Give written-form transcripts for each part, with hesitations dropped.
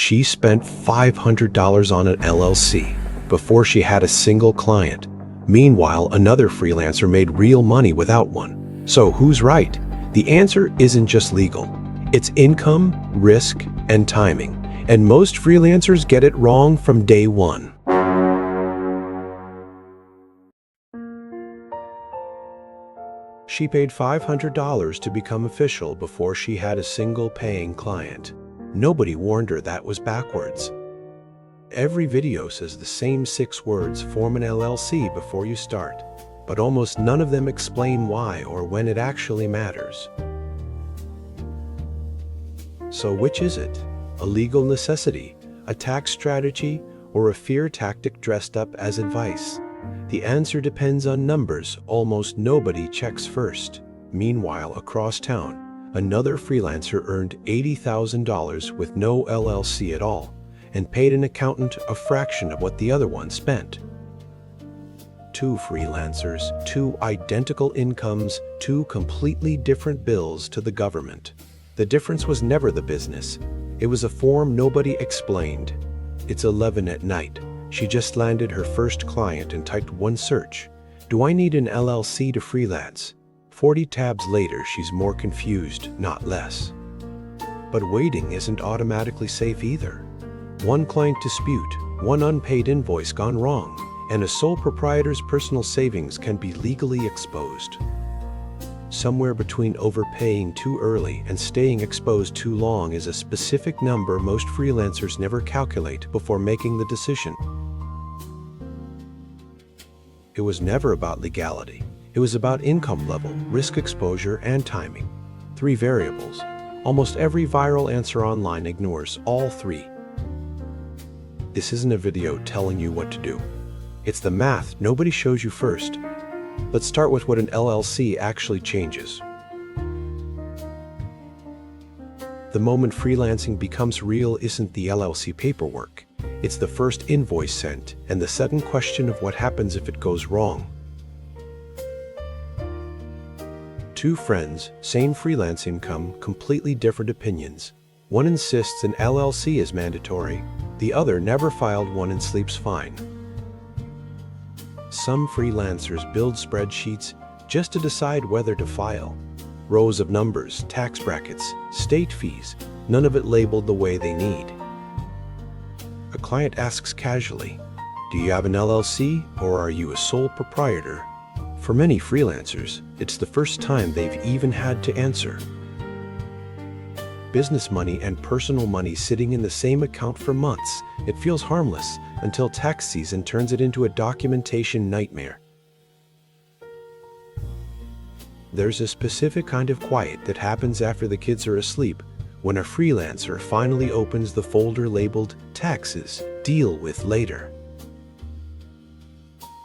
She spent $500 on an LLC before she had a single client. Meanwhile, another freelancer made real money without one. So who's right? The answer isn't just legal. It's income, risk, and timing. And most freelancers get it wrong from day one. She paid $500 to become official before she had a single paying client. Nobody warned her that was backwards. Every video says the same 6 words: form an LLC before you start, but almost none of them explain why or when it actually matters. So which is it? A legal necessity, a tax strategy, or a fear tactic dressed up as advice? The answer depends on numbers almost nobody checks first. Meanwhile, across town, another freelancer earned $80,000 with no LLC at all and paid an accountant a fraction of what the other one spent. 2 freelancers, 2 identical incomes, 2 completely different bills to the government. The difference was never the business. It was a form nobody explained. It's 11 at night. She just landed her first client and typed one search: "Do I need an LLC to freelance?" 40 tabs later, she's more confused, not less. But waiting isn't automatically safe either. One client dispute, one unpaid invoice gone wrong, and a sole proprietor's personal savings can be legally exposed. Somewhere between overpaying too early and staying exposed too long is a specific number most freelancers never calculate before making the decision. It was never about legality. It was about income level, risk exposure, and timing. 3 variables. Almost every viral answer online ignores all 3. This isn't a video telling you what to do. It's the math nobody shows you first. Let's start with what an LLC actually changes. The moment freelancing becomes real isn't the LLC paperwork. It's the first invoice sent and the sudden question of what happens if it goes wrong. 2 friends, same freelance income, completely different opinions. One insists an LLC is mandatory. The other never filed one and sleeps fine. Some freelancers build spreadsheets just to decide whether to file. Rows of numbers, tax brackets, state fees, none of it labeled the way they need. A client asks casually, "Do you have an LLC or are you a sole proprietor?" For many freelancers, it's the first time they've even had to answer. Business money and personal money sitting in the same account for months, it feels harmless until tax season turns it into a documentation nightmare. There's a specific kind of quiet that happens after the kids are asleep, when a freelancer finally opens the folder labeled "Taxes, Deal with Later."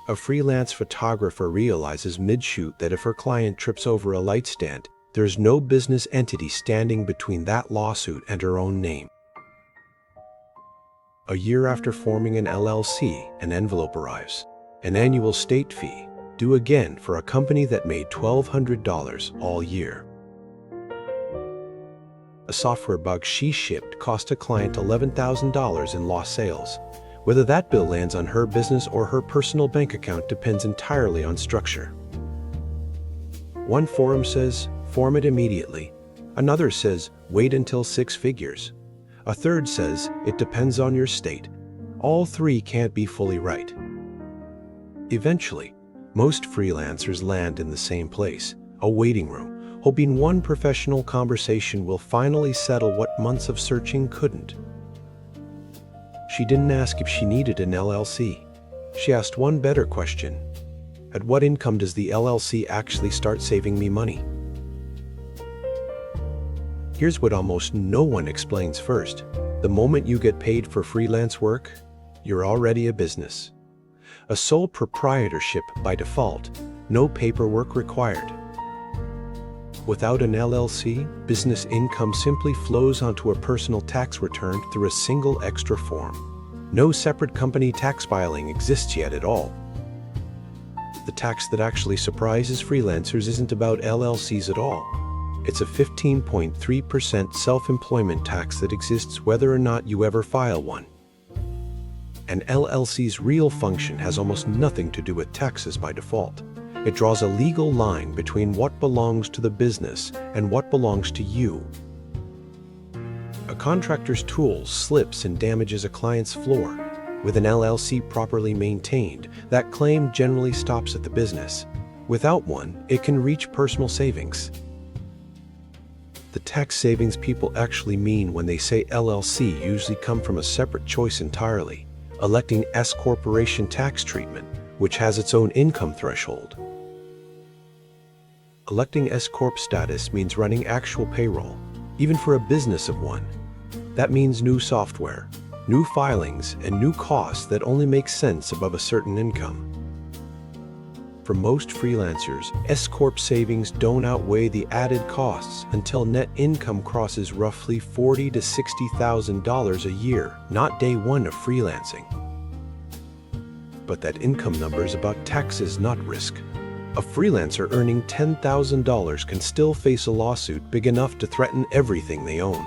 A freelance photographer realizes mid-shoot that if her client trips over a light stand, there's no business entity standing between that lawsuit and her own name. A year after forming an LLC, an envelope arrives. An annual state fee, due again for a company that made $1,200 all year. A software bug she shipped cost a client $11,000 in lost sales. Whether that bill lands on her business or her personal bank account depends entirely on structure. One forum says, "Form it immediately." Another says, "Wait until 6 figures." A third says, "It depends on your state." All 3 can't be fully right. Eventually, most freelancers land in the same place, a waiting room, hoping one professional conversation will finally settle what months of searching couldn't. She didn't ask if she needed an LLC. She asked one better question: at what income does the LLC actually start saving me money? Here's what almost no one explains first. The moment you get paid for freelance work, you're already a business. A sole proprietorship by default, no paperwork required. Without an LLC, business income simply flows onto a personal tax return through a single extra form. No separate company tax filing exists yet at all. The tax that actually surprises freelancers isn't about LLCs at all. It's a 15.3% self-employment tax that exists whether or not you ever file one. An LLC's real function has almost nothing to do with taxes by default. It draws a legal line between what belongs to the business and what belongs to you. A contractor's tool slips and damages a client's floor. With an LLC properly maintained, that claim generally stops at the business. Without one, it can reach personal savings. The tax savings people actually mean when they say LLC usually come from a separate choice entirely, electing S-corporation tax treatment, which has its own income threshold. Electing S-corp status means running actual payroll, even for a business of one. That means new software, new filings, and new costs that only make sense above a certain income. For most freelancers, S-corp savings don't outweigh the added costs until net income crosses roughly $40,000 to $60,000 a year, not day one of freelancing. But that income number is about taxes, not risk. A freelancer earning $10,000 can still face a lawsuit big enough to threaten everything they own.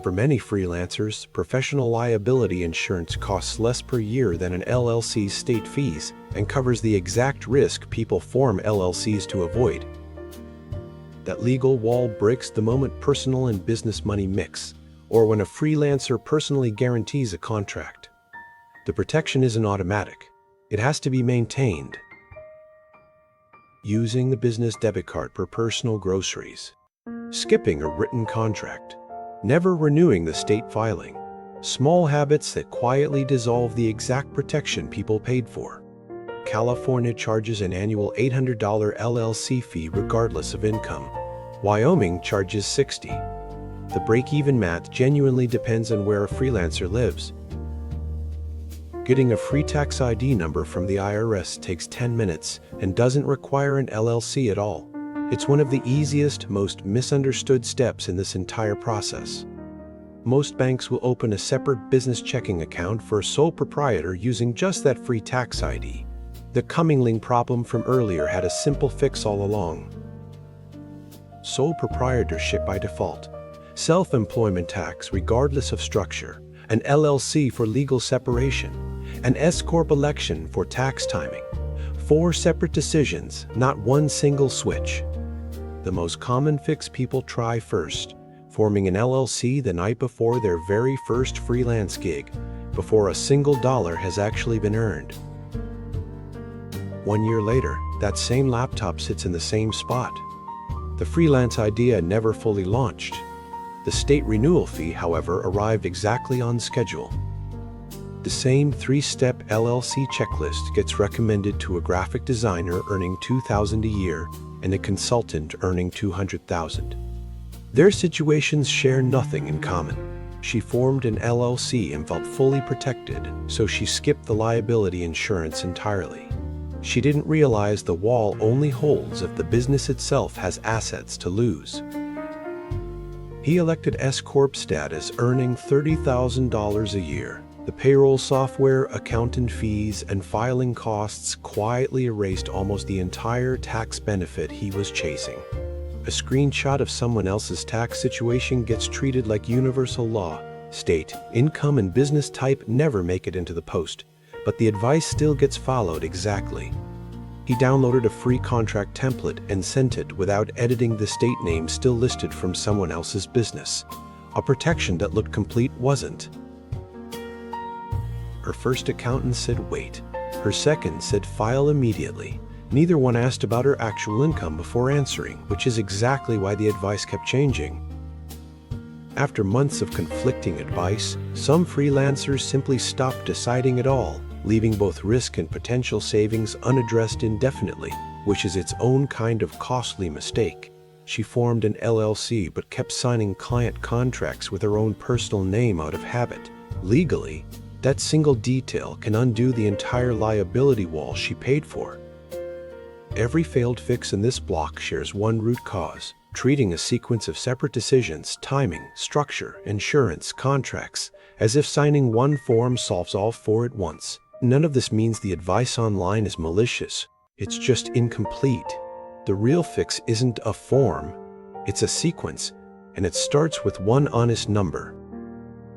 For many freelancers, professional liability insurance costs less per year than an LLC's state fees and covers the exact risk people form LLCs to avoid. That legal wall breaks the moment personal and business money mix, or when a freelancer personally guarantees a contract. The protection isn't automatic. It has to be maintained. Using the business debit card for personal groceries. Skipping a written contract. Never renewing the state filing. Small habits that quietly dissolve the exact protection people paid for. California charges an annual $800 LLC fee regardless of income. Wyoming charges $60. The break-even math genuinely depends on where a freelancer lives. Getting a free tax ID number from the IRS takes 10 minutes and doesn't require an LLC at all. It's one of the easiest, most misunderstood steps in this entire process. Most banks will open a separate business checking account for a sole proprietor using just that free tax ID. The Cummingling problem from earlier had a simple fix all along. Sole proprietorship by default. Self-employment tax regardless of structure. An LLC for legal separation. An S-corp election for tax timing. 4 separate decisions, not one single switch. The most common fix people try first, forming an LLC the night before their very first freelance gig, before a single dollar has actually been earned. 1 year later, that same laptop sits in the same spot. The freelance idea never fully launched. The state renewal fee, however, arrived exactly on schedule. The same 3-step LLC checklist gets recommended to a graphic designer earning $2,000 a year and a consultant earning $200,000. Their situations share nothing in common. She formed an LLC and felt fully protected, so she skipped the liability insurance entirely. She didn't realize the wall only holds if the business itself has assets to lose. He elected S-corp status, earning $30,000 a year. The payroll software, accountant fees, and filing costs quietly erased almost the entire tax benefit he was chasing. A screenshot of someone else's tax situation gets treated like universal law. State, income, and business type never make it into the post, but the advice still gets followed exactly. He downloaded a free contract template and sent it without editing the state name still listed from someone else's business. A protection that looked complete wasn't. Her first accountant said wait. Her second said file immediately. Neither one asked about her actual income before answering, which is exactly why the advice kept changing. After months of conflicting advice, some freelancers simply stopped deciding at all, leaving both risk and potential savings unaddressed indefinitely, which is its own kind of costly mistake. She formed an LLC but kept signing client contracts with her own personal name out of habit. Legally, that single detail can undo the entire liability wall she paid for. Every failed fix in this block shares one root cause, treating a sequence of separate decisions, timing, structure, insurance, contracts, as if signing one form solves all 4 at once. None of this means the advice online is malicious. It's just incomplete. The real fix isn't a form, it's a sequence, and it starts with one honest number.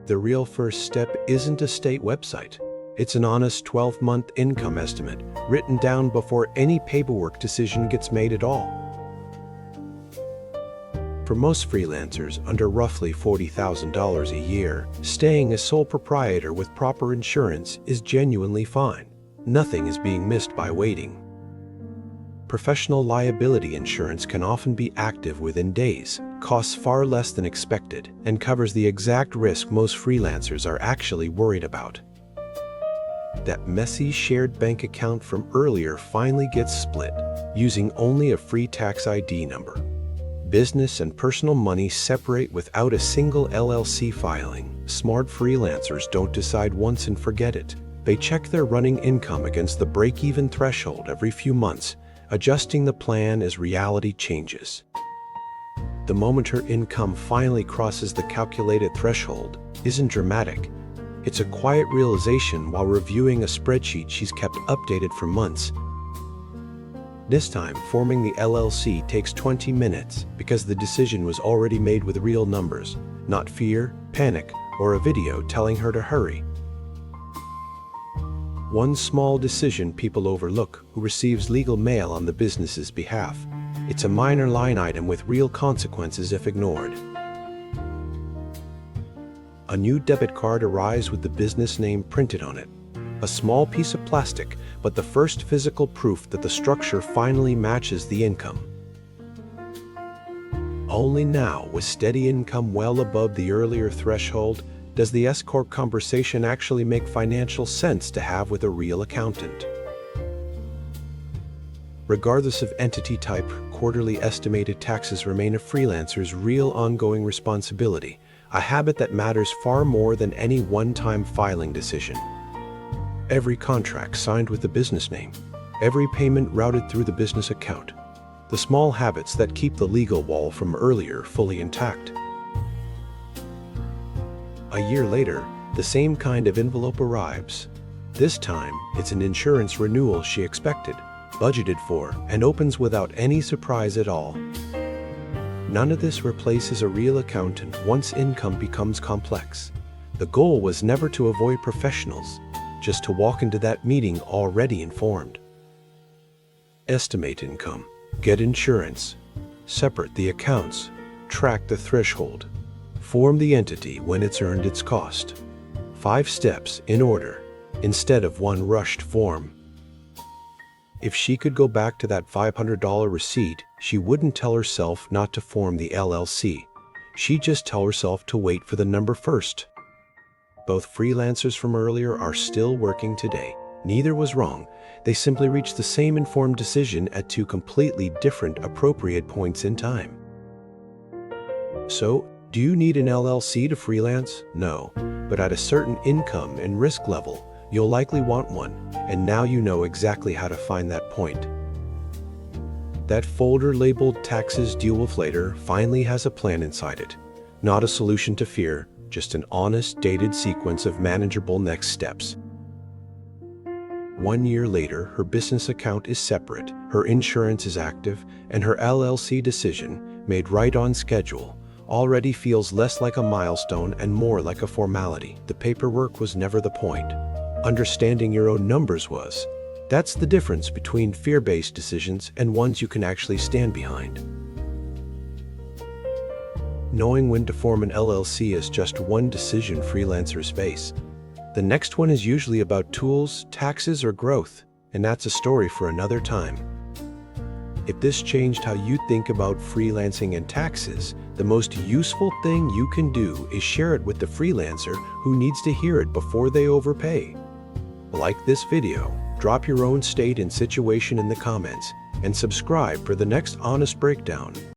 The real first step isn't a state website. It's an honest 12-month income estimate written down before any paperwork decision gets made at all. For most freelancers under roughly $40,000 a year, staying a sole proprietor with proper insurance is genuinely fine. Nothing is being missed by waiting. Professional liability insurance can often be active within days, costs far less than expected, and covers the exact risk most freelancers are actually worried about. That messy shared bank account from earlier finally gets split, using only a free tax ID number. Business and personal money separate without a single LLC filing. Smart freelancers don't decide once and forget it. They check their running income against the break-even threshold every few months, adjusting the plan as reality changes. The moment her income finally crosses the calculated threshold isn't dramatic. It's a quiet realization while reviewing a spreadsheet she's kept updated for months. This time, forming the LLC takes 20 minutes because the decision was already made with real numbers, not fear, panic, or a video telling her to hurry. One small decision people overlook: who receives legal mail on the business's behalf. It's a minor line item with real consequences if ignored. A new debit card arrives with the business name printed on it. A small piece of plastic, but the first physical proof that the structure finally matches the income. Only now, with steady income well above the earlier threshold, does the S-corp conversation actually make financial sense to have with a real accountant. Regardless of entity type, quarterly estimated taxes remain a freelancer's real ongoing responsibility, a habit that matters far more than any one-time filing decision. Every contract signed with the business name, every payment routed through the business account, the small habits that keep the legal wall from earlier fully intact. A year later, the same kind of envelope arrives. This time, it's an insurance renewal she expected, budgeted for, and opens without any surprise at all. None of this replaces a real accountant once income becomes complex. The goal was never to avoid professionals, just to walk into that meeting already informed. Estimate income, get insurance, separate the accounts, track the threshold, form the entity when it's earned its cost. 5 steps in order, instead of one rushed form. If she could go back to that $500 receipt, she wouldn't tell herself not to form the LLC. She'd just tell herself to wait for the number first. Both freelancers from earlier are still working today. Neither was wrong. They simply reached the same informed decision at 2 completely different appropriate points in time. So, do you need an LLC to freelance? No, but at a certain income and risk level, you'll likely want one, and now you know exactly how to find that point. That folder labeled Taxes Deal With Later finally has a plan inside it. Not a solution to fear, just an honest, dated sequence of manageable next steps. 1 year later, her business account is separate, her insurance is active, and her LLC decision, made right on schedule, already feels less like a milestone and more like a formality. The paperwork was never the point. Understanding your own numbers was. That's the difference between fear-based decisions and ones you can actually stand behind. Knowing when to form an LLC is just one decision freelancers face. The next one is usually about tools, taxes, or growth, and that's a story for another time. If this changed how you think about freelancing and taxes, the most useful thing you can do is share it with the freelancer who needs to hear it before they overpay. Like this video, drop your own state and situation in the comments, and subscribe for the next honest breakdown.